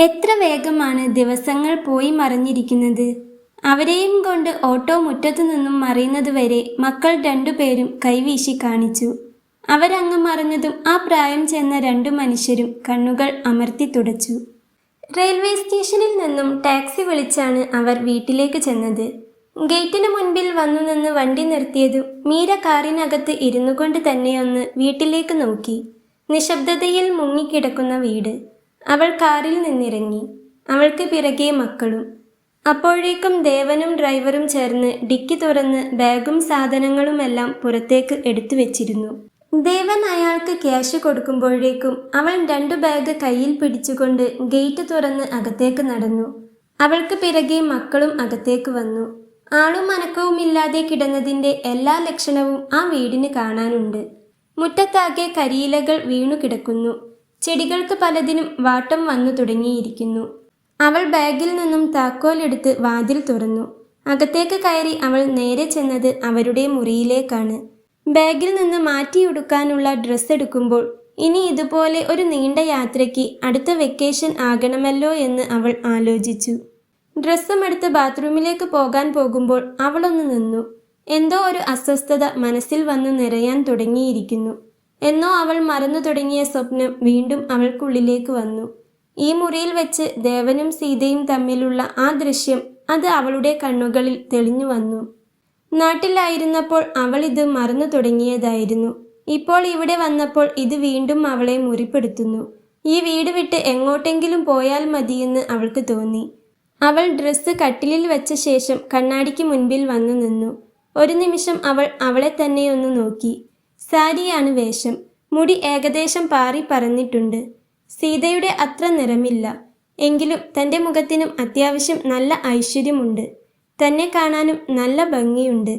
എത്ര വേഗമാണ് ദിവസങ്ങൾ പോയി മറഞ്ഞിരിക്കുന്നത്. അവരെയും കൊണ്ട് ഓട്ടോ മുറ്റത്തു നിന്നും മറയുന്നതുവരെ മക്കൾ രണ്ടുപേരും കൈവീശി കാണിച്ചു. അവരങ്ങ് മറഞ്ഞതും ആ പ്രായം ചെന്ന രണ്ടു മനുഷ്യരും കണ്ണുകൾ അമർത്തി തുടച്ചു. റെയിൽവേ സ്റ്റേഷനിൽ നിന്നും ടാക്സി വിളിച്ചാണ് അവർ വീട്ടിലേക്ക് ചെന്നത്. ഗേറ്റിന് മുൻപിൽ വന്നു നിന്ന് വണ്ടി നിർത്തിയതും മീര കാറിനകത്ത് ഇരുന്നു കൊണ്ട് തന്നെയൊന്ന് വീട്ടിലേക്ക് നോക്കി. നിശബ്ദതയിൽ മുങ്ങിക്കിടക്കുന്ന വീട്. അവൾ കാറിൽ നിന്നിറങ്ങി. അവൾക്ക് പിറകെ മക്കളും. അപ്പോഴേക്കും ദേവനും ഡ്രൈവറും ചേർന്ന് ഡിക്കി തുറന്ന് ബാഗും സാധനങ്ങളുമെല്ലാം പുറത്തേക്ക് എടുത്തു വെച്ചിരുന്നു. ദേവൻ അയാൾക്ക് ക്യാഷ് കൊടുക്കുമ്പോഴേക്കും അവൾ 2 ബാഗ് കയ്യിൽ പിടിച്ചുകൊണ്ട് ഗേറ്റ് തുറന്ന് അകത്തേക്ക് നടന്നു. അവൾക്ക് പിറകെ മക്കളും അകത്തേക്ക് വന്നു. ആളും അനക്കവുമില്ലാതെ കിടന്നതിൻ്റെ എല്ലാ ലക്ഷണവും ആ വീടിന് കാണാനുണ്ട്. മുറ്റത്താകെ കരിയിലകൾ വീണു കിടക്കുന്നു. ചെടികൾക്ക് പലതിനും വാട്ടം വന്നു തുടങ്ങിയിരിക്കുന്നു. അവൾ ബാഗിൽ നിന്നും താക്കോലെടുത്ത് വാതിൽ തുറന്നു. അകത്തേക്ക് കയറി അവൾ നേരെ ചെന്നത് അവരുടെ മുറിയിലേക്കാണ്. ബാഗിൽ നിന്ന് മാറ്റിയുടുക്കാനുള്ള ഡ്രസ്സ് എടുക്കുമ്പോൾ ഇനി ഇതുപോലെ ഒരു നീണ്ട യാത്രയ്ക്ക് അടുത്ത വെക്കേഷൻ ആകണമല്ലോ എന്ന് അവൾ ആലോചിച്ചു. ഡ്രസ്സും എടുത്ത് ബാത്റൂമിലേക്ക് പോകാൻ പോകുമ്പോൾ അവളൊന്ന് നിന്നു. എന്തോ ഒരു അസ്വസ്ഥത മനസ്സിൽ വന്നു നിറയാൻ തുടങ്ങിയിരിക്കുന്നു. എന്നോ അവൾ മറന്നു തുടങ്ങിയ സ്വപ്നം വീണ്ടും അവൾക്കുള്ളിലേക്ക് വന്നു. ഈ മുറിയിൽ വെച്ച് ദേവനും സീതയും തമ്മിലുള്ള ആ ദൃശ്യം, അത് അവളുടെ കണ്ണുകളിൽ തെളിഞ്ഞു വന്നു. നാട്ടിലായിരുന്നപ്പോൾ അവൾ ഇത് മറന്നു തുടങ്ങിയതായിരുന്നു. ഇപ്പോൾ ഇവിടെ വന്നപ്പോൾ ഇത് വീണ്ടും അവളെ മുറിപ്പെടുത്തുന്നു. ഈ വീട് വിട്ട് എങ്ങോട്ടെങ്കിലും പോയാൽ മതിയെന്ന് അവൾക്ക് തോന്നി. അവൾ ഡ്രസ്സ് കട്ടിലിൽ വെച്ച ശേഷം കണ്ണാടിക്ക് മുൻപിൽ വന്നു നിന്നു. ഒരു നിമിഷം അവൾ അവളെ തന്നെയൊന്ന് നോക്കി. സാരിയാണ് വേഷം. മുടി ഏകദേശം പാറി പറന്നിട്ടുണ്ട്. സീതയുടെ അത്ര നിറമില്ല. എങ്കിലും തൻ്റെ മുഖത്തിനും അത്യാവശ്യം നല്ല ഐശ്വര്യമുണ്ട്. തന്നെ കാണാനും നല്ല ഭംഗിയുണ്ട്.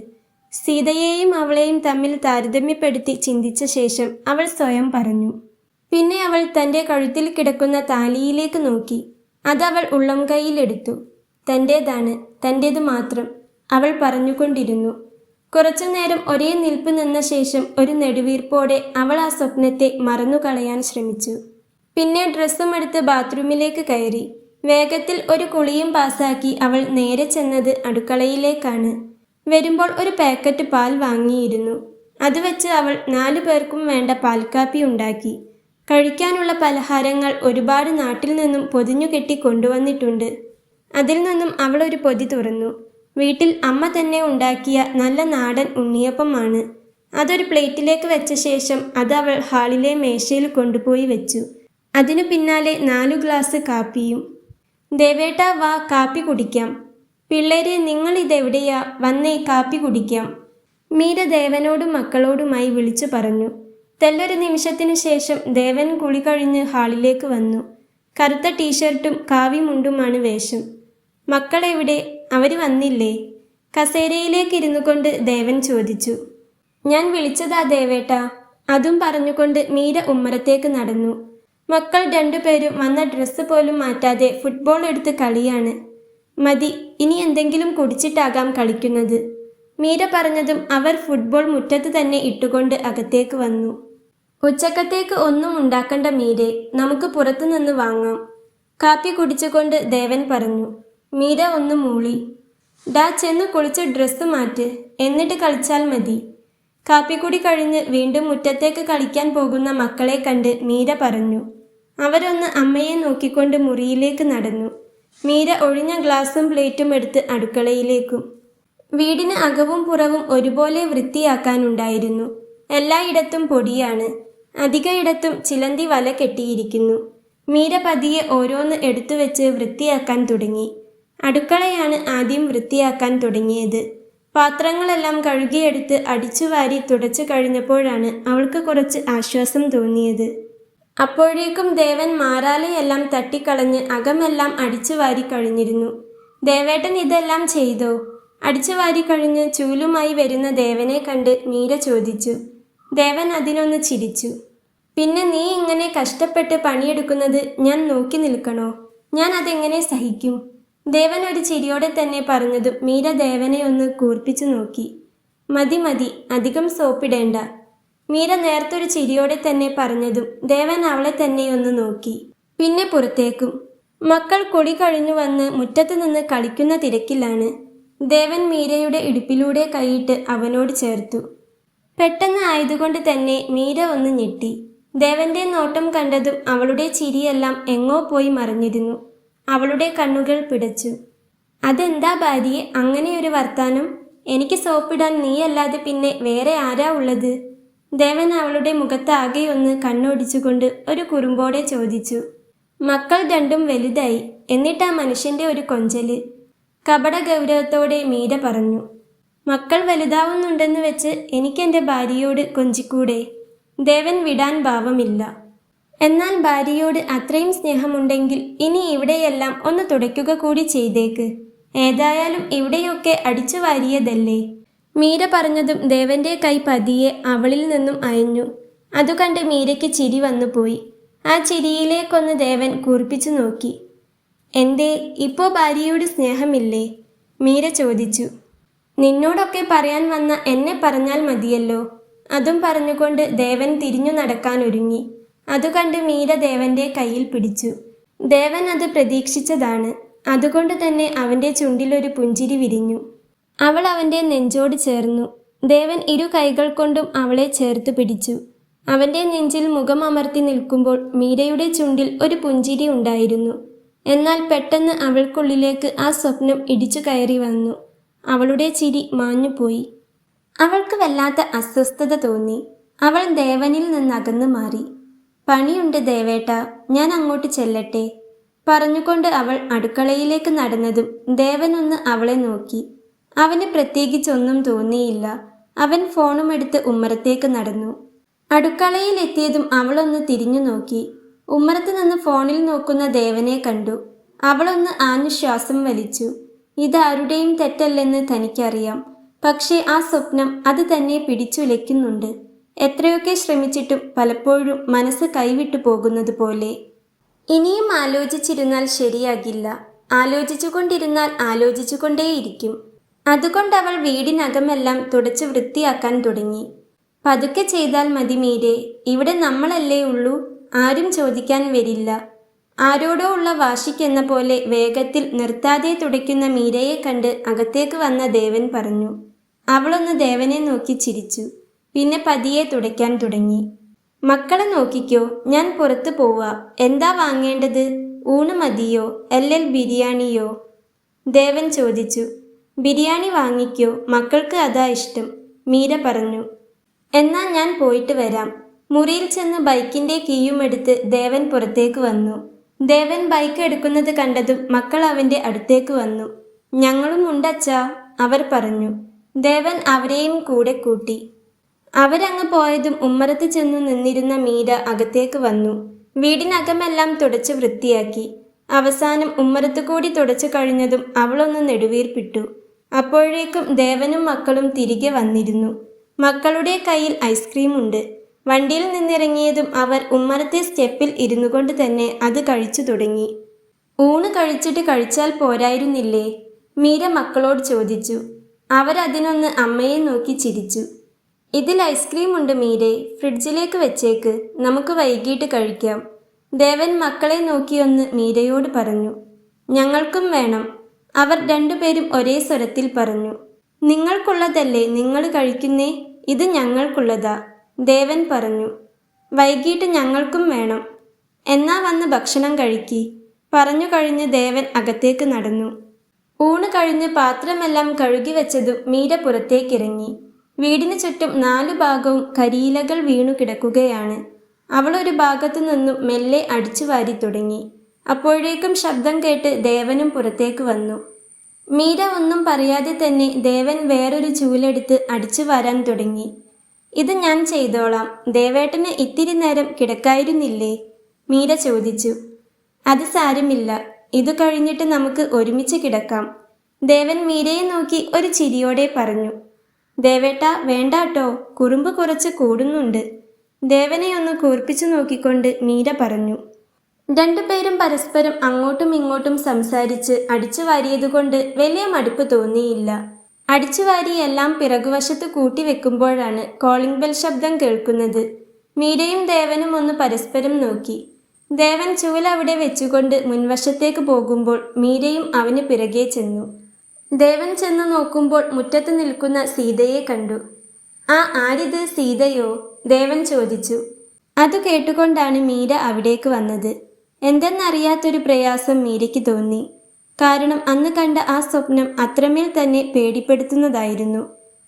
സീതയെയും അവളെയും തമ്മിൽ താരതമ്യപ്പെടുത്തി ചിന്തിച്ച ശേഷം അവൾ സ്വയം പറഞ്ഞു. പിന്നെ അവൾ തൻ്റെ കഴുത്തിൽ കിടക്കുന്ന താലിയിലേക്ക് നോക്കി. അതവൾ ഉള്ളം കൈയിലെടുത്തു. തൻ്റേതാണ്, തൻ്റേത് മാത്രം, അവൾ പറഞ്ഞുകൊണ്ടിരുന്നു. കുറച്ചുനേരം ഒരേ നിൽപ്പ് നിന്ന ശേഷം ഒരു നെടുവീർപ്പോടെ അവൾ ആ സ്വപ്നത്തെ മറന്നുകളയാൻ ശ്രമിച്ചു. പിന്നെ ഡ്രസ്സും എടുത്ത് ബാത്റൂമിലേക്ക് കയറി. വേഗത്തിൽ ഒരു കുളിയും പാസാക്കി അവൾ നേരെ ചെന്നത് അടുക്കളയിലേക്കാണ്. വരുമ്പോൾ ഒരു പാക്കറ്റ് പാൽ വാങ്ങിയിരുന്നു. അത് വെച്ച് അവൾ 4 പേർക്കും വേണ്ട പാൽക്കാപ്പി ഉണ്ടാക്കി. കഴിക്കാനുള്ള പലഹാരങ്ങൾ ഒരുപാട് നാട്ടിൽ നിന്നും പൊതിഞ്ഞു കെട്ടി കൊണ്ടുവന്നിട്ടുണ്ട്. അതിൽ നിന്നും അവൾ ഒരു പൊതി തുറന്നു. വീട്ടിൽ അമ്മ തന്നെ ഉണ്ടാക്കിയ നല്ല നാടൻ ഉണ്ണിയപ്പമാണ്. അതൊരു പ്ലേറ്റിലേക്ക് വെച്ച ശേഷം അത് അവൾ ഹാളിലെ മേശയിൽ കൊണ്ടുപോയി വെച്ചു. അതിനു പിന്നാലെ 4 ഗ്ലാസ് കാപ്പിയും. ദേവേട്ട, വാ, കാപ്പി കുടിക്കാം. പിള്ളേരെ, നിങ്ങൾ ഇതെവിടെയാ? വന്നേ, കാപ്പി കുടിക്കാം. മീര ദേവനോടും മക്കളോടുമായി വിളിച്ചു പറഞ്ഞു. തെല്ലൊരു നിമിഷത്തിനു ശേഷം ദേവൻ കുളി കഴിഞ്ഞ് ഹാളിലേക്ക് വന്നു. കറുത്ത ടീഷർട്ടും കാവി മുണ്ടുമാണ് വേഷം. മക്കളെവിടെ? അവർ വന്നില്ലേ? കസേരയിലേക്ക് ഇരുന്നു കൊണ്ട് ദേവൻ ചോദിച്ചു. ഞാൻ വിളിച്ചതാ ദേവേട്ട. അതും പറഞ്ഞുകൊണ്ട് മീര ഉമ്മറത്തേക്ക് നടന്നു. മക്കൾ 2 പേരും വന്ന ഡ്രസ്സ് പോലും മാറ്റാതെ ഫുട്ബോൾ എടുത്ത് കളിയാണ്. മതി, ഇനി എന്തെങ്കിലും കുടിച്ചിട്ടാകാം കളിക്കുന്നത്. മീര പറഞ്ഞതും അവർ ഫുട്ബോൾ മുറ്റത്ത് തന്നെ ഇട്ടുകൊണ്ട് അകത്തേക്ക് വന്നു. ഉച്ചക്കത്തേക്ക് ഒന്നും ഉണ്ടാക്കണ്ട മീരെ, നമുക്ക് പുറത്തുനിന്ന് വാങ്ങാം. കാപ്പി കുടിച്ചുകൊണ്ട് ദേവൻ പറഞ്ഞു. മീര ഒന്ന് മൂളി. ഡാ, ചെന്ന് കുളിച്ച് ഡ്രസ്സ് മാറ്റ്, എന്നിട്ട് കളിച്ചാൽ മതി. കാപ്പിക്കുടി കഴിഞ്ഞ് വീണ്ടും മുറ്റത്തേക്ക് കളിക്കാൻ പോകുന്ന മക്കളെ കണ്ട് മീര പറഞ്ഞു. അവരൊന്ന് അമ്മയെ നോക്കിക്കൊണ്ട് മുറിയിലേക്ക് നടന്നു. മീര ഒഴിഞ്ഞ ഗ്ലാസും പ്ലേറ്റും എടുത്ത് അടുക്കളയിലേക്കും. വീടിന് അകവും പുറവും ഒരുപോലെ വൃത്തിയാക്കാനുണ്ടായിരുന്നു. എല്ലായിടത്തും പൊടിയാണ്. അധികയിടത്തും ചിലന്തി വല കെട്ടിയിരിക്കുന്നു. മീര പതിയെ ഓരോന്ന് എടുത്തു വെച്ച് വൃത്തിയാക്കാൻ തുടങ്ങി. അടുക്കളയാണ് ആദ്യം വൃത്തിയാക്കാൻ തുടങ്ങിയത്. പാത്രങ്ങളെല്ലാം കഴുകിയെടുത്ത് അടിച്ചുവാരി തുടച്ചു കഴിഞ്ഞപ്പോഴാണ് അവൾക്ക് കുറച്ച് ആശ്വാസം തോന്നിയത്. അപ്പോഴേക്കും ദേവൻ മാറാലയെല്ലാം തട്ടിക്കളഞ്ഞ് അകമെല്ലാം അടിച്ചുവാരി കഴിഞ്ഞിരുന്നു. ദേവേട്ടൻ ഇതെല്ലാം ചെയ്തോ? അടിച്ചുവാരി കഴിഞ്ഞ് ചൂലുമായി വരുന്ന ദേവനെ കണ്ട് മീര ചോദിച്ചു. ദേവൻ അതിനൊന്ന് ചിരിച്ചു. പിന്നെ നീ ഇങ്ങനെ കഷ്ടപ്പെട്ട് പണിയെടുക്കുന്നത് ഞാൻ നോക്കി നിൽക്കണോ? ഞാൻ അതെങ്ങനെ സഹിക്കും? ദേവൻ ഒരു ചിരിയോടെ തന്നെ പറഞ്ഞതും മീര ദേവനെ ഒന്ന് കൂർപ്പിച്ചു നോക്കി. മതി മതി, അധികം സോപ്പിടേണ്ട. മീര നേർത്തൊരു ചിരിയോടെ തന്നെ പറഞ്ഞതും ദേവൻ അവളെ തന്നെ ഒന്ന് നോക്കി. പിന്നെ പുറത്തേക്കും. മക്കൾ കുളി കഴിഞ്ഞു വന്ന് മുറ്റത്തു നിന്ന് കളിക്കുന്ന തിരക്കിലാണ്. ദേവൻ മീരയുടെ ഇടുപ്പിലൂടെ കൈയിട്ട് അവനോട് ചേർത്തു. പെട്ടെന്ന് ആയതുകൊണ്ട് തന്നെ മീര ഒന്ന് ഞെട്ടി. ദേവന്റെ നോട്ടം കണ്ടതും അവളുടെ ചിരിയെല്ലാം എങ്ങോ പോയി മറഞ്ഞിരുന്നു. അവളുടെ കണ്ണുകൾ പിടച്ചു. അതെന്താ ഭാര്യയെ അങ്ങനെയൊരു വർത്താനം? എനിക്ക് സോപ്പിടാൻ നീയല്ലാതെ പിന്നെ വേറെ ആരാ ഉള്ളത്? ദേവൻ അവളുടെ മുഖത്താകെ ഒന്ന് കണ്ണോടിച്ചുകൊണ്ട് ഒരു കുറുമ്പോടെ ചോദിച്ചു. മക്കൾ രണ്ടും വലുതായി, എന്നിട്ടാ മനുഷ്യന്റെ ഒരു കൊഞ്ചല്. കപട ഗൗരവത്തോടെ മീര പറഞ്ഞു. മക്കൾ വലുതാവുന്നുണ്ടെന്ന് വെച്ച് എനിക്കെൻ്റെ ഭാര്യയോട് കൊഞ്ചിക്കൂടെ? ദേവൻ വിടാൻ ഭാവമില്ല. എന്നാൽ ഭാര്യയോട് അത്രയും സ്നേഹമുണ്ടെങ്കിൽ ഇനി ഇവിടെയെല്ലാം ഒന്ന് തുടയ്ക്കുക കൂടി ചെയ്തേക്ക്. ഏതായാലും ഇവിടെയൊക്കെ അടിച്ചു വാരിയതല്ലേ. മീര പറഞ്ഞതും ദേവന്റെ കൈ പതിയെ അവളിൽ നിന്നും അയഞ്ഞു. അതു കണ്ട് മീരയ്ക്ക് ചിരി വന്നുപോയി. ആ ചിരിയിലേക്കൊന്ന് ദേവൻ കൂർപ്പിച്ചു നോക്കി. എന്തേ, ഇപ്പോ ഭാര്യയോട് സ്നേഹമില്ലേ? മീര ചോദിച്ചു. നിന്നോടൊക്കെ പറയാൻ വന്ന എന്നെ പറഞ്ഞാൽ മതിയല്ലോ. അതും പറഞ്ഞുകൊണ്ട് ദേവൻ തിരിഞ്ഞു നടക്കാനൊരുങ്ങി. അതു കണ്ട് മീര ദേവന്റെ കയ്യിൽ പിടിച്ചു. ദേവൻ അത് പ്രതീക്ഷിച്ചതാണ്. അതുകൊണ്ട് തന്നെ അവന്റെ ചുണ്ടിലൊരു പുഞ്ചിരി വിരിഞ്ഞു. അവൾ അവന്റെ നെഞ്ചോട് ചേർന്നു. ദേവൻ ഇരു കൈകൾ കൊണ്ടും അവളെ ചേർത്ത് പിടിച്ചു. അവന്റെ നെഞ്ചിൽ മുഖം അമർത്തി നിൽക്കുമ്പോൾ മീരയുടെ ചുണ്ടിൽ ഒരു പുഞ്ചിരി ഉണ്ടായിരുന്നു. എന്നാൽ പെട്ടെന്ന് അവൾക്കുള്ളിലേക്ക് ആ സ്വപ്നം ഇടിച്ചു കയറി വന്നു. അവളുടെ ചിരി മാഞ്ഞുപോയി. അവൾക്ക് വല്ലാത്ത അസ്വസ്ഥത തോന്നി. അവൾ ദേവനിൽ നിന്നകന്നു മാറി. പണിയുണ്ട് ദേവേട്ട, ഞാൻ അങ്ങോട്ട് ചെല്ലട്ടെ പറഞ്ഞുകൊണ്ട് അവൾ അടുക്കളയിലേക്ക് നടന്നതും ദേവനൊന്ന് അവളെ നോക്കി. അവന് പ്രത്യേകിച്ചൊന്നും തോന്നിയില്ല. അവൻ ഫോണുമെടുത്ത് ഉമ്മറത്തേക്ക് നടന്നു. അടുക്കളയിലെത്തിയതും അവളൊന്ന് തിരിഞ്ഞു നോക്കി. ഉമ്മറത്ത് നിന്ന് ഫോണിൽ നോക്കുന്ന ദേവനെ കണ്ടു. അവളൊന്ന് ആഞ്ഞു ശ്വാസം വലിച്ചു. ഇതാരുടെയും തെറ്റല്ലെന്ന് തനിക്കറിയാം. പക്ഷേ ആ സ്വപ്നം അത് തന്നെ പിടിച്ചുലയ്ക്കുന്നുണ്ട്. എത്രയൊക്കെ ശ്രമിച്ചിട്ടും പലപ്പോഴും മനസ്സ് കൈവിട്ടു പോകുന്നത് പോലെ. ഇനിയും ആലോചിച്ചിരുന്നാൽ ശരിയാകില്ല. ആലോചിച്ചുകൊണ്ടിരുന്നാൽ ആലോചിച്ചുകൊണ്ടേയിരിക്കും. അതുകൊണ്ടവൾ വീടിനകമെല്ലാം തുടച്ച് വൃത്തിയാക്കാൻ തുടങ്ങി. പതുക്കെ ചെയ്താൽ മതി മീരെ, ഇവിടെ നമ്മളല്ലേ ഉള്ളൂ, ആരും ചോദിക്കാൻ വരില്ല. ആരോടോ ഉള്ള വാശിക്കെന്ന പോലെ വേഗത്തിൽ നിർത്താതെ തുടയ്ക്കുന്ന മീരയെ കണ്ട് അകത്തേക്ക് വന്ന ദേവൻ പറഞ്ഞു. അവളൊന്ന് ദേവനെ നോക്കി ചിരിച്ചു. പിന്നെ പതിയെ തുടയ്ക്കാൻ തുടങ്ങി. മക്കളെ നോക്കിക്കോ, ഞാൻ പുറത്തു പോവാ. എന്താ വാങ്ങേണ്ടത്? ഊണ് മതിയോ, ബിരിയാണിയോ? ദേവൻ ചോദിച്ചു. ബിരിയാണി വാങ്ങിക്കോ, മക്കൾക്ക് അതാ ഇഷ്ടം, മീര പറഞ്ഞു. എന്നാ ഞാൻ പോയിട്ട് വരാം. മുറിയിൽ ചെന്ന് ബൈക്കിന്റെ കീയുമെടുത്ത് ദേവൻ പുറത്തേക്ക് വന്നു. ദേവൻ ബൈക്ക് എടുക്കുന്നത് കണ്ടതും മക്കൾ അവന്റെ അടുത്തേക്ക് വന്നു. ഞങ്ങളും ഉണ്ടച്ചാ, അവർ പറഞ്ഞു. ദേവൻ അവരെയും കൂടെ കൂട്ടി. അവരങ്ങ് പോയതും ഉമ്മറത്ത് ചെന്നു നിന്നിരുന്ന മീര അകത്തേക്ക് വന്നു. വീടിനകമെല്ലാം തുടച്ച് വൃത്തിയാക്കി. അവസാനം ഉമ്മറത്ത് കൂടി തുടച്ചു കഴിഞ്ഞതും അവളൊന്ന് നെടുവീർപ്പിട്ടു. അപ്പോഴേക്കും ദേവനും മക്കളും തിരികെ വന്നിരുന്നു. മക്കളുടെ കയ്യിൽ ഐസ്ക്രീം ഉണ്ട്. വണ്ടിയിൽ നിന്നിറങ്ങിയതും അവർ ഉമ്മറത്തെ സ്റ്റെപ്പിൽ ഇരുന്നു കൊണ്ട് തന്നെ അത് കഴിച്ചു തുടങ്ങി. ഊണ് കഴിച്ചിട്ട് കഴിച്ചാൽ പോരായിരുന്നില്ലേ? മീര മക്കളോട് ചോദിച്ചു. അവരതിനൊന്ന് അമ്മയെ നോക്കി ചിരിച്ചു. ഇതിൽ ഐസ്ക്രീം ഉണ്ട് മീരെ, ഫ്രിഡ്ജിലേക്ക് വെച്ചേക്ക്, നമുക്ക് വൈകിട്ട് കഴിക്കാം. ദേവൻ മക്കളെ നോക്കിയൊന്ന് മീരയോട് പറഞ്ഞു. ഞങ്ങൾക്കും വേണം, അവർ രണ്ടുപേരും ഒരേ സ്വരത്തിൽ പറഞ്ഞു. നിങ്ങൾക്കുള്ളതല്ലേ നിങ്ങൾ കഴിക്കുന്നേ, ഇത് ഞങ്ങൾക്കുള്ളതാ, ദേവൻ പറഞ്ഞു. വൈകിട്ട് ഞങ്ങൾക്കും വേണം. എന്നാ വന്ന് ഭക്ഷണം കഴിക്കി, പറഞ്ഞു കഴിഞ്ഞ് ദേവൻ അകത്തേക്ക് നടന്നു. ഊണ് കഴിഞ്ഞ് പാത്രമെല്ലാം കഴുകി വെച്ചതും മീര പുറത്തേക്കിറങ്ങി. വീടിന് ചുറ്റും 4 ഭാഗവും കരിയിലകൾ വീണു കിടക്കുകയാണ്. അവളൊരു ഭാഗത്തു നിന്നും മെല്ലെ അടിച്ചു വാരി തുടങ്ങി. അപ്പോഴേക്കും ശബ്ദം കേട്ട് ദേവനും പുറത്തേക്ക് വന്നു. മീര ഒന്നും പറയാതെ തന്നെ ദേവൻ വേറൊരു ചൂലെടുത്ത് അടിച്ചു വാരാൻ തുടങ്ങി. ഇത് ഞാൻ ചെയ്തോളാം, ദേവേട്ടന് ഇത്തിരി നേരം കിടക്കായിരുന്നില്ലേ? മീര ചോദിച്ചു. അത് സാരമില്ല, ഇതു കഴിഞ്ഞിട്ട് നമുക്ക് ഒരുമിച്ച് കിടക്കാം, ദേവൻ മീരയെ നോക്കി ഒരു ചിരിയോടെ പറഞ്ഞു. ദേവേട്ട വേണ്ടാട്ടോ, കുറുമ്പ് കുറച്ച് കൂടുന്നുണ്ട്, ദേവനെ ഒന്ന് കൂർപ്പിച്ചു നോക്കിക്കൊണ്ട് മീര പറഞ്ഞു. രണ്ടുപേരും പരസ്പരം അങ്ങോട്ടും ഇങ്ങോട്ടും സംസാരിച്ച് അടിച്ചു വാരിയതുകൊണ്ട് വലിയ മടുപ്പ് തോന്നിയില്ല. അടിച്ചുവാരി എല്ലാം പിറകുവശത്ത് കൂട്ടിവെക്കുമ്പോഴാണ് കോളിംഗ് ബെൽ ശബ്ദം കേൾക്കുന്നത്. മീരയും ദേവനും ഒന്ന് പരസ്പരം നോക്കി. ദേവൻ ചൂല അവിടെ വെച്ചുകൊണ്ട് മുൻവശത്തേക്ക് പോകുമ്പോൾ മീരയും അവന് പിറകെ ചെന്നു. ദേവൻ ചെന്ന് നോക്കുമ്പോൾ മുറ്റത്ത് നിൽക്കുന്ന സീതയെ കണ്ടു. ആ ആരിത്, സീതയോ? ദേവൻ ചോദിച്ചു. അത് കേട്ടുകൊണ്ടാണ് മീര അവിടേക്ക് വന്നത്. എന്തെന്നറിയാത്തൊരു പ്രയാസം മീരയ്ക്ക് തോന്നി. കാരണം അന്ന് കണ്ട ആ സ്വപ്നം അത്രമേൽ തന്നെ പേടിപ്പെടുത്തുന്നതായിരുന്നു.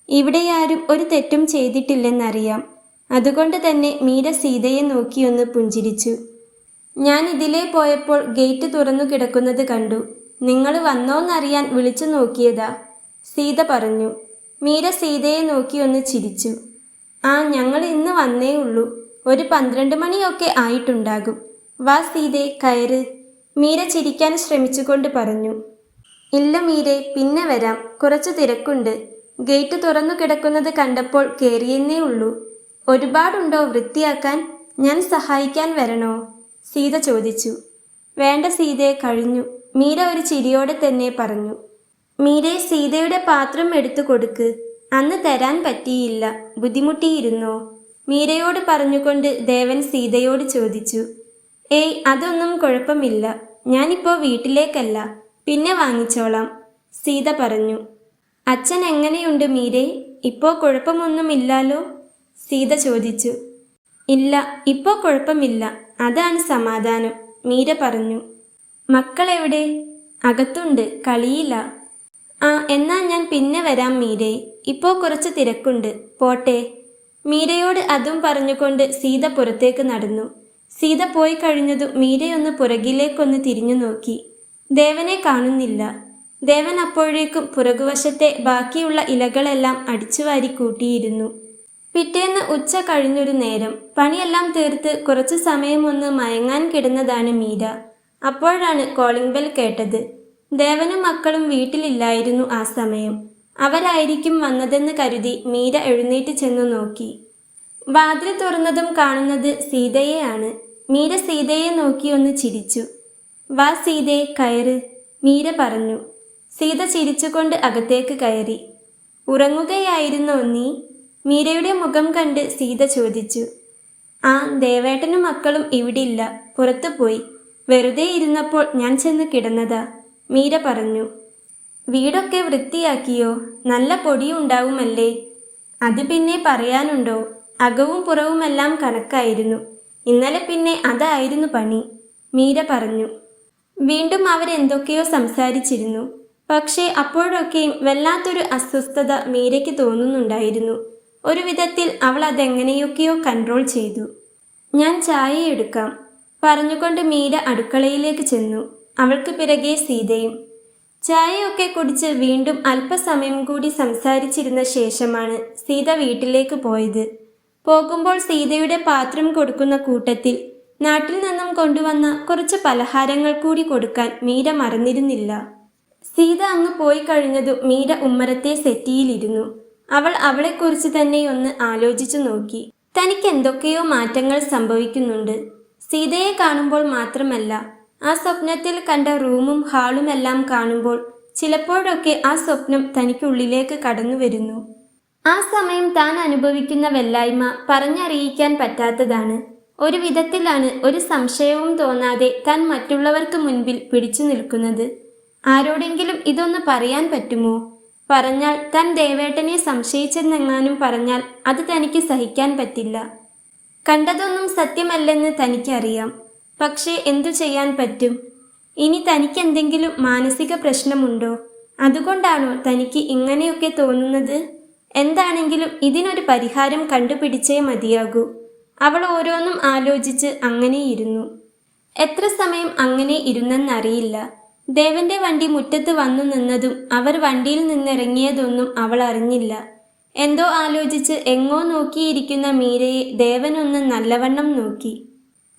ഇവിടെയാരും ഒരു തെറ്റും ചെയ്തിട്ടില്ലെന്നറിയാം. അതുകൊണ്ട് തന്നെ മീര സീതയെ നോക്കിയൊന്ന് പുഞ്ചിരിച്ചു. ഞാൻ ഇതിലേ പോയപ്പോൾ ഗേറ്റ് തുറന്നു കിടക്കുന്നത് കണ്ടു. നിങ്ങൾ വന്നോന്നറിയാൻ വിളിച്ചു നോക്കിയതാ, സീത പറഞ്ഞു. മീര സീതയെ നോക്കിയൊന്ന് ചിരിച്ചു. ആ, ഞങ്ങൾ ഇന്ന് വന്നേ ഉള്ളൂ. ഒരു 12 മണിയൊക്കെ ആയിട്ടുണ്ടാകും. വാ സീതേ, കയറ്, മീര ചിരിക്കാൻ ശ്രമിച്ചുകൊണ്ട് പറഞ്ഞു. ഇല്ല മീരെ, പിന്നെ വരാം, കുറച്ചു തിരക്കുണ്ട്. ഗേറ്റ് തുറന്നു കിടക്കുന്നത് കണ്ടപ്പോൾ കയറിയെന്നേ ഉള്ളൂ. ഒരുപാടുണ്ടോ വൃത്തിയാക്കാൻ? ഞാൻ സഹായിക്കാൻ വരണോ? സീത ചോദിച്ചു. വേണ്ട സീതയെ, കഴിഞ്ഞു, മീര ഒരു ചിരിയോടെ തന്നെ പറഞ്ഞു. മീരെ, സീതയുടെ പാത്രം എടുത്തു കൊടുക്ക്. അന്ന് തരാൻ പറ്റിയില്ല, ബുദ്ധിമുട്ടിയിരുന്നോ? മീരയോട് പറഞ്ഞുകൊണ്ട് ദേവൻ സീതയോട് ചോദിച്ചു. ഏയ്, അതൊന്നും കുഴപ്പമില്ല, ഞാനിപ്പോൾ വീട്ടിലേക്കല്ല, പിന്നെ വാങ്ങിച്ചോളാം, സീത പറഞ്ഞു. അച്ഛൻ എങ്ങനെയുണ്ട് മീരെ? ഇപ്പോൾ കുഴപ്പമൊന്നുമില്ലാലോ? സീത ചോദിച്ചു. ഇല്ല, ഇപ്പോൾ കുഴപ്പമില്ല, അതാണ് സമാധാനം, മീര പറഞ്ഞു. മക്കളെവിടെ? അകത്തുണ്ട്, കളിയില്ല. ആ, എന്നാ ഞാൻ പിന്നെ വരാം മീരെ, ഇപ്പോൾ കുറച്ച് തിരക്കുണ്ട്, പോട്ടെ. മീരയോട് അതും പറഞ്ഞുകൊണ്ട് സീത പുറത്തേക്ക് നടന്നു. സീത പോയി കഴിഞ്ഞതും മീരയൊന്ന് പുറകിലേക്കൊന്ന് തിരിഞ്ഞു നോക്കി. ദേവനെ കാണുന്നില്ല. ദേവൻ അപ്പോഴേക്കും പുറകുവശത്തെ ബാക്കിയുള്ള ഇലകളെല്ലാം അടിച്ചുവാരി കൂട്ടിയിരുന്നു. പിറ്റേന്ന് ഉച്ച കഴിഞ്ഞൊരു നേരം പണിയെല്ലാം തീർത്ത് കുറച്ചു സമയമൊന്ന് മയങ്ങാൻ കിടന്നതാണ് മീര. അപ്പോഴാണ് കോളിംഗ് ബെൽ കേട്ടത്. ദേവനും മക്കളും വീട്ടിലില്ലായിരുന്നു ആ സമയം. അവരായിരിക്കും വന്നതെന്ന് കരുതി മീര എഴുന്നേറ്റ് ചെന്നു നോക്കി. വാതിൽ തുറന്നതും കാണുന്നത് സീതയെയാണ്. മീര സീതയെ നോക്കി ഒന്ന് ചിരിച്ചു. വാ സീതേ, കയറ്, മീര പറഞ്ഞു. സീത ചിരിച്ചുകൊണ്ട് അകത്തേക്ക് കയറി. ഉറങ്ങുകയായിരുന്നോ നീ? മീരയുടെ മുഖം കണ്ട് സീത ചോദിച്ചു. ആ, ദേവേട്ടനും മക്കളും ഇവിടില്ല, പുറത്തുപോയി. വെറുതെ ഇരുന്നപ്പോൾ ഞാൻ ചെന്ന് കിടന്നതാ, മീര പറഞ്ഞു. വീടൊക്കെ വൃത്തിയാക്കിയോ? നല്ല പൊടിയുണ്ടാവുമല്ലേ? അത് പിന്നെ പറയാനുണ്ടോ? അകവും പുറവുമെല്ലാം കണക്കായിരുന്നു. ഇന്നലെ പിന്നെ അതായിരുന്നു പണി, മീര പറഞ്ഞു. വീണ്ടും അവരെന്തൊക്കെയോ സംസാരിച്ചിരുന്നു. പക്ഷേ അപ്പോഴൊക്കെയും വല്ലാത്തൊരു അസ്വസ്ഥത മീരയ്ക്ക് തോന്നുന്നുണ്ടായിരുന്നു. ഒരു വിധത്തിൽ അവൾ അതെങ്ങനെയൊക്കെയോ കൺട്രോൾ ചെയ്തു. ഞാൻ ചായ എടുക്കാം, പറഞ്ഞുകൊണ്ട് മീര അടുക്കളയിലേക്ക് ചെന്നു. അവൾക്ക് പിറകെ സീതയും. ചായയൊക്കെ കുടിച്ച് വീണ്ടും അല്പസമയം കൂടി സംസാരിച്ചിരുന്ന ശേഷമാണ് സീത വീട്ടിലേക്ക് പോയത്. പോകുമ്പോൾ സീതയുടെ പാത്രം കൊടുക്കുന്ന കൂട്ടത്തിൽ നാട്ടിൽ നിന്നും കൊണ്ടുവന്ന കുറച്ച് പലഹാരങ്ങൾ കൂടി കൊടുക്കാൻ മീര മറന്നിരുന്നില്ല. സീത അങ്ങ് പോയി കഴിഞ്ഞതും മീര ഉമ്മറത്തെ സെറ്റിയിലിരുന്നു. അവൾ അവളെക്കുറിച്ച് തന്നെ ഒന്ന് ആലോചിച്ചു നോക്കി. തനിക്ക് എന്തൊക്കെയോ മാറ്റങ്ങൾ സംഭവിക്കുന്നുണ്ട്. സീതയെ കാണുമ്പോൾ മാത്രമല്ല, ആ സ്വപ്നത്തിൽ കണ്ട റൂമും ഹാളുമെല്ലാം കാണുമ്പോൾ ചിലപ്പോഴൊക്കെ ആ സ്വപ്നം തനിക്കുള്ളിലേക്ക് കടന്നു വരുന്നു. ആ സമയം താൻ അനുഭവിക്കുന്ന വെല്ലായ്മ പറഞ്ഞറിയിക്കാൻ പറ്റാത്തതാണ്. ഒരു വിധത്തിലാണ് ഒരു സംശയവും തോന്നാതെ താൻ മറ്റുള്ളവർക്ക് മുൻപിൽ പിടിച്ചു നിൽക്കുന്നത്. ആരോടെങ്കിലും ഇതൊന്ന് പറയാൻ പറ്റുമോ? പറഞ്ഞാൽ താൻ ദേവേട്ടനെ സംശയിച്ചെന്നെങ്ങാനും പറഞ്ഞാൽ അത് തനിക്ക് സഹിക്കാൻ പറ്റില്ല. കണ്ടതൊന്നും സത്യമല്ലെന്ന് തനിക്കറിയാം. പക്ഷേ എന്തു ചെയ്യാൻ പറ്റും? ഇനി തനിക്കെന്തെങ്കിലും മാനസിക പ്രശ്നമുണ്ടോ? അതുകൊണ്ടാണോ തനിക്ക് ഇങ്ങനെയൊക്കെ തോന്നുന്നത്? എന്താണെങ്കിലും ഇതിനൊരു പരിഹാരം കണ്ടുപിടിച്ചേ മതിയാകൂ. അവൾ ഓരോന്നും ആലോചിച്ച് അങ്ങനെയിരുന്നു. എത്ര സമയം അങ്ങനെ ഇരുന്നെന്നറിയില്ല. ദേവന്റെ വണ്ടി മുറ്റത്ത് വന്നു നിന്നതും അവർ വണ്ടിയിൽ നിന്നിറങ്ങിയതൊന്നും അവൾ അറിഞ്ഞില്ല. എന്തോ ആലോചിച്ച് എങ്ങോ നോക്കിയിരിക്കുന്ന മീരയെ ദേവനൊന്ന് നല്ലവണ്ണം നോക്കി.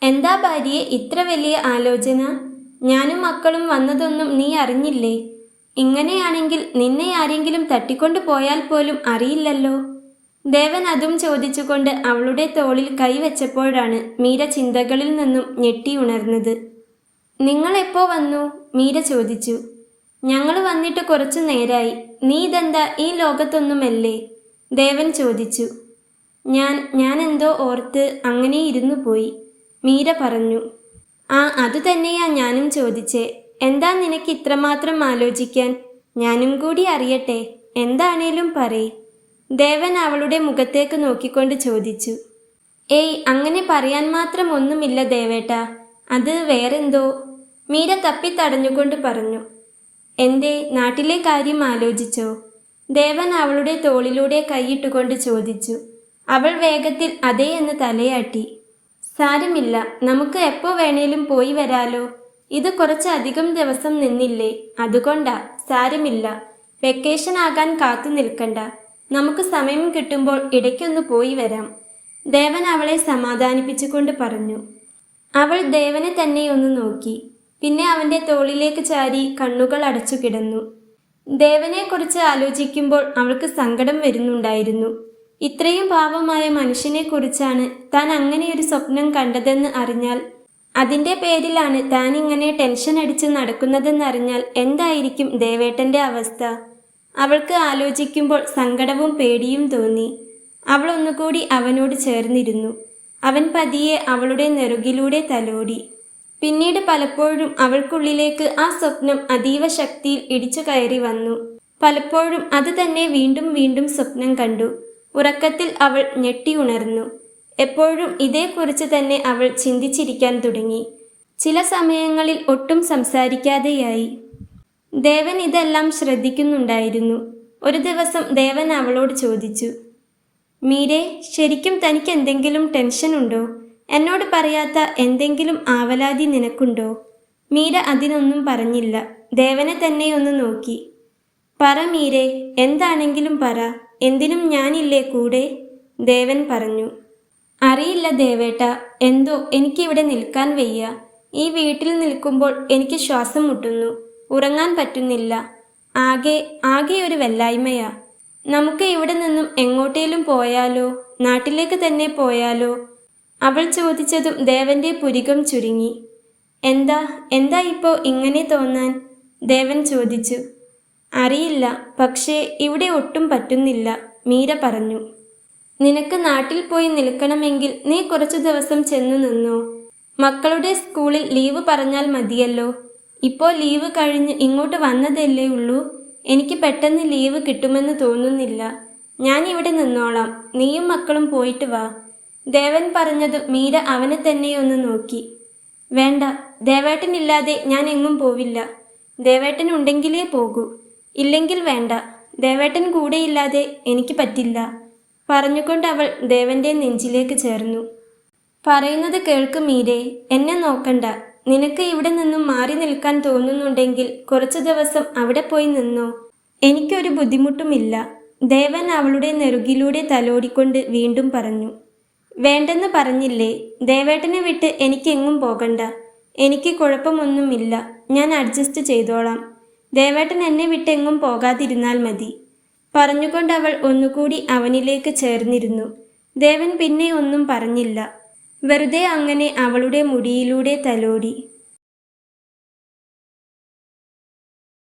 എന്താ ഭാര്യയെ ഇത്ര വലിയ ആലോചന? ഞാനും മക്കളും വന്നതൊന്നും നീ അറിഞ്ഞില്ലേ? ഇങ്ങനെയാണെങ്കിൽ നിന്നെ ആരെങ്കിലും തട്ടിക്കൊണ്ടു പോയാൽ പോലും അറിയില്ലല്ലോ. ദേവൻ അതും ചോദിച്ചുകൊണ്ട് അവളുടെ തോളിൽ കൈവച്ചപ്പോഴാണ് മീര ചിന്തകളിൽ നിന്നും ഞെട്ടിയുണർന്നത്. നിങ്ങളെപ്പോ വന്നു? മീര ചോദിച്ചു. ഞങ്ങൾ വന്നിട്ട് കുറച്ചു നേരായി. നീ ഇതെന്താ ഈ ലോകത്തൊന്നുമല്ലേ? ദേവൻ ചോദിച്ചു. ഞാൻ എന്തോ ഓർത്ത് അങ്ങനെ ഇരുന്നു പോയി, മീര പറഞ്ഞു. അതുതന്നെയാ ഞാനും ചോദിച്ചേ. എന്താ നിനക്ക് ഇത്രമാത്രം ആലോചിക്കാൻ? ഞാനും കൂടി അറിയട്ടെ. എന്താണേലും പറയ്. ദേവൻ അവളുടെ മുഖത്തേക്ക് നോക്കിക്കൊണ്ട് ചോദിച്ചു. ഏയ്, അങ്ങനെ പറയാൻ മാത്രം ഒന്നുമില്ല ദേവേട്ടാ. അത് വേറെന്തോ. മീര തപ്പിത്തടഞ്ഞുകൊണ്ട് പറഞ്ഞു. എന്തേ, നാട്ടിലെ കാര്യം ആലോചിച്ചോ? ദേവൻ അവളുടെ തോളിലൂടെ കൈയിട്ടുകൊണ്ട് ചോദിച്ചു. അവൾ വേഗത്തിൽ അതേ എന്ന് തലയാട്ടി. സാരമില്ല, നമുക്ക് എപ്പോ വേണേലും പോയി വരാലോ. ഇത് കുറച്ചധികം ദിവസം നിന്നില്ലേ, അതുകൊണ്ടാ. സാരമില്ല, വെക്കേഷൻ ആകാൻ കാത്തു നിൽക്കണ്ട. നമുക്ക് സമയം കിട്ടുമ്പോൾ ഇടയ്ക്കൊന്ന് പോയി വരാം. ദേവൻ അവളെ സമാധാനിപ്പിച്ചുകൊണ്ട് പറഞ്ഞു. അവൾ ദേവനെ തന്നെ ഒന്ന് നോക്കി. പിന്നെ അവൻ്റെ തോളിലേക്ക് ചാരി കണ്ണുകൾ അടച്ചു കിടന്നു. ദേവനെക്കുറിച്ച് ആലോചിക്കുമ്പോൾ അവൾക്ക് സങ്കടം വരുന്നുണ്ടായിരുന്നു. ഇത്രയും പാവമായ മനുഷ്യനെക്കുറിച്ചാണ് താൻ അങ്ങനെയൊരു സ്വപ്നം കണ്ടതെന്ന് അറിഞ്ഞാൽ, അതിൻ്റെ പേരിലാണ് താൻ ഇങ്ങനെ ടെൻഷൻ അടിച്ച് നടക്കുന്നതെന്നറിഞ്ഞാൽ എന്തായിരിക്കും ദേവേട്ടൻ്റെ അവസ്ഥ? അവൾക്ക് ആലോചിക്കുമ്പോൾ സങ്കടവും പേടിയും തോന്നി. അവൾ ഒന്നുകൂടി അവനോട് ചേർന്നിരുന്നു. അവൻ പതിയെ അവളുടെ നെറുകിലൂടെ തലോടി. പിന്നീട് പലപ്പോഴും അവൾക്കുള്ളിലേക്ക് ആ സ്വപ്നം അതീവ ശക്തിയിൽ ഇടിച്ചു കയറി വന്നു. പലപ്പോഴും അത് തന്നെ വീണ്ടും വീണ്ടും സ്വപ്നം കണ്ടു. ഉറക്കത്തിൽ അവൾ ഞെട്ടിയുണർന്നു. എപ്പോഴും ഇതേക്കുറിച്ച് തന്നെ അവൾ ചിന്തിച്ചിരിക്കാൻ തുടങ്ങി. ചില സമയങ്ങളിൽ ഒട്ടും സംസാരിക്കാതെയായി. ദേവൻ ഇതെല്ലാം ശ്രദ്ധിക്കുന്നുണ്ടായിരുന്നു. ഒരു ദിവസം ദേവൻ അവളോട് ചോദിച്ചു. മീരെ, ശരിക്കും തനിക്ക് എന്തെങ്കിലും ടെൻഷൻ ഉണ്ടോ? എന്നോട് പറയാത്ത എന്തെങ്കിലും ആവലാതി നിനക്കുണ്ടോ? മീര അതിനൊന്നും പറഞ്ഞില്ല. ദേവനെ തന്നെ ഒന്ന് നോക്കി. പറ മീരെ, എന്താണെങ്കിലും പറ. എന്തിനും ഞാനില്ലേ കൂടെ? ദേവൻ പറഞ്ഞു. അറിയില്ല ദേവേട്ട, എന്തോ എനിക്കിവിടെ നിൽക്കാൻ വയ്യ. ഈ വീട്ടിൽ നിൽക്കുമ്പോൾ എനിക്ക് ശ്വാസം മുട്ടുന്നു. ഉറങ്ങാൻ പറ്റുന്നില്ല. ആകെ ഒരു വല്ലായ്മയാ. നമുക്ക് ഇവിടെ നിന്നും എങ്ങോട്ടേലും പോയാലോ? നാട്ടിലേക്ക് തന്നെ പോയാലോ? അവൾ ചോദിച്ചതും ദേവന്റെ പുരികം ചുരുങ്ങി. എന്താ ഇപ്പോൾ ഇങ്ങനെ തോന്നാൻ? ദേവൻ ചോദിച്ചു. അറിയില്ല, പക്ഷേ ഇവിടെ ഒട്ടും പറ്റുന്നില്ല, മീര പറഞ്ഞു. നിനക്ക് നാട്ടിൽ പോയി നിൽക്കണമെങ്കിൽ നീ കുറച്ചു ദിവസം ചെന്നു നിന്നോ. മക്കളുടെ സ്കൂളിൽ ലീവ് പറഞ്ഞാൽ മതിയല്ലോ. ഇപ്പോൾ ലീവ് കഴിഞ്ഞ് ഇങ്ങോട്ട് വന്നതല്ലേ ഉള്ളൂ. എനിക്ക് പെട്ടെന്ന് ലീവ് കിട്ടുമെന്ന് തോന്നുന്നില്ല. ഞാൻ ഇവിടെ നിന്നോളാം. നീയും മക്കളും പോയിട്ട് വാ. ദേവൻ പറഞ്ഞത് മീര അവനെ തന്നെയൊന്ന് നോക്കി. വേണ്ട, ദേവേട്ടനില്ലാതെ ഞാൻ എങ്ങും പോവില്ല. ദേവേട്ടൻ ഉണ്ടെങ്കിലേ പോകൂ. ഇല്ലെങ്കിൽ വേണ്ട. ദേവേട്ടൻ കൂടെയില്ലാതെ എനിക്ക് പറ്റില്ല. പറഞ്ഞുകൊണ്ട് അവൾ ദേവന്റെ നെഞ്ചിലേക്ക് ചേർന്നു. പറയുന്നത് കേൾക്ക് മീരെ, എന്നെ നോക്കണ്ട. നിനക്ക് ഇവിടെ നിന്നും മാറി നിൽക്കാൻ തോന്നുന്നുണ്ടെങ്കിൽ കുറച്ചു ദിവസം അവിടെ പോയി നിന്നോ. എനിക്കൊരു ബുദ്ധിമുട്ടുമില്ല. ദേവൻ അവളുടെ നെറുകിലൂടെ തലോടിക്കൊണ്ട് വീണ്ടും പറഞ്ഞു. വേണ്ടെന്ന് പറഞ്ഞില്ലേ. ദേവേട്ടനെ വിട്ട് എനിക്കെങ്ങും പോകണ്ട. എനിക്ക് കുഴപ്പമൊന്നുമില്ല. ഞാൻ അഡ്ജസ്റ്റ് ചെയ്തോളാം. ദേവേട്ടൻ എന്നെ വിട്ടെങ്ങും പോകാതിരുന്നാൽ മതി. പറഞ്ഞുകൊണ്ട് അവൾ ഒന്നുകൂടി അവനിലേക്ക് ചേർന്നിരുന്നു. ദേവൻ പിന്നെ ഒന്നും പറഞ്ഞില്ല. വെറുതെ അങ്ങനെ അവളുടെ മുടിയിലൂടെ തലോടി.